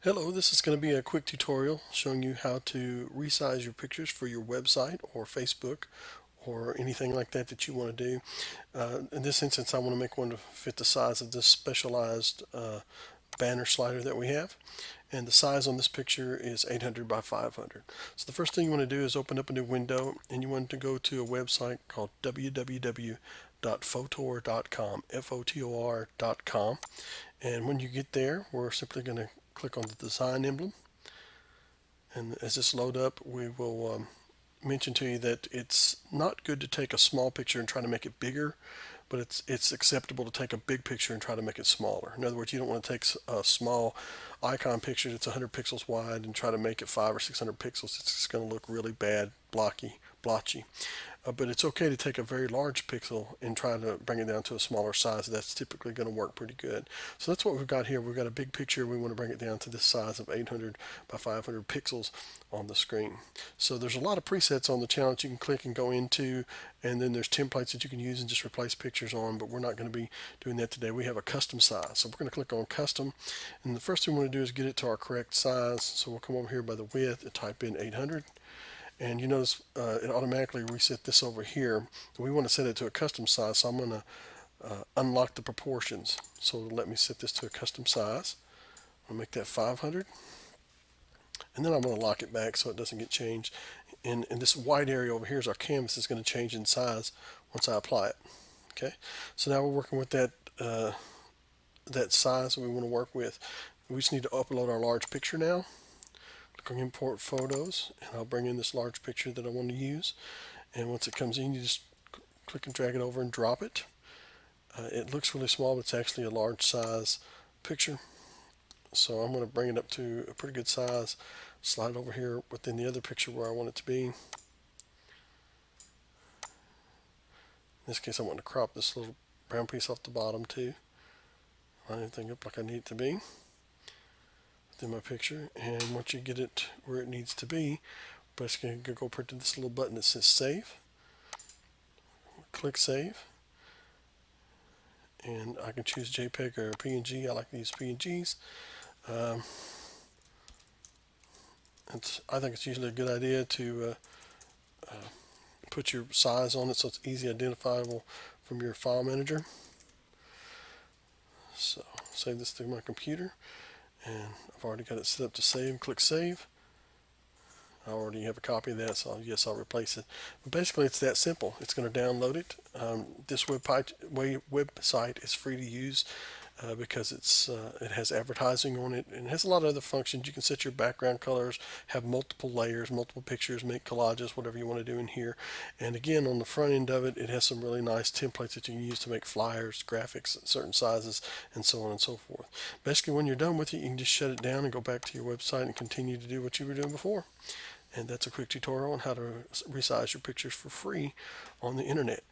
Hello, this is going to be a quick tutorial showing you how to resize your pictures for your website or Facebook or anything like that that you want to do. In this instance, I want to make one to fit the size of this specialized banner slider that we have. And the size on this picture is 800 by 500. So the first thing you want to do is open up a new window, and you want to go to a website called www.fotor.com, Fotor.com. And when you get there, we're simply going to click on the design emblem, and as this load up, we will mention to you that it's not good to take a small picture and try to make it bigger, but it's acceptable to take a big picture and try to make it smaller. In other words, you don't want to take a small icon picture that's 100 pixels wide and try to make it 500 or 600 pixels. It's just going to look really bad, blotchy. But it's okay to take a very large pixel and try to bring it down to a smaller size. That's typically going to work pretty good. So that's what we've got here. We've got a big picture. We want to bring it down to this size of 800 by 500 pixels on the screen. So there's a lot of presets on the channel that you can click and go into, and then there's templates that you can use and just replace pictures on, but we're not going to be doing that today. We have a custom size. So we're going to click on custom, and the first thing we want to do is get it to our correct size. So we'll come over here by the width and type in 800. And you notice it automatically reset this over here. We want to set it to a custom size, so I'm going to unlock the proportions. So let me set this to a custom size. I'll make that 500, and then I'm going to lock it back so it doesn't get changed. And this white area over here is our canvas. Is going to change in size once I apply it. Okay, so now we're working with that size that we want to work with. We just need to upload our large picture now. Click on import photos, and I'll bring in this large picture that I want to use. And once it comes in, you just click and drag it over and drop it. It looks really small, but it's actually a large size picture. So I'm going to bring it up to a pretty good size, slide it over here within the other picture where I want it to be. In this case, I want to crop this little brown piece off the bottom too. Line everything up like I need it to be within my picture. And once you get it where it needs to be, basically go print to this little button that says save. Click save, and I can choose JPEG or PNG. I like to use PNGs. I think it's usually a good idea to put your size on it so it's easy identifiable from your file manager. So save this to my computer, and I've already got it set up to save. Click save. I already have a copy of that, so yes, I'll replace it. But basically, it's that simple. It's going to download it. This website is free to use because it has advertising on it, and it has a lot of other functions. You can set your background colors, have multiple layers, multiple pictures, make collages, whatever you want to do in here. And again, on the front end of it, it has some really nice templates that you can use to make flyers, graphics, certain sizes, and so on and so forth. Basically, when you're done with it, you can just shut it down and go back to your website and continue to do what you were doing before. And that's a quick tutorial on how to resize your pictures for free on the internet.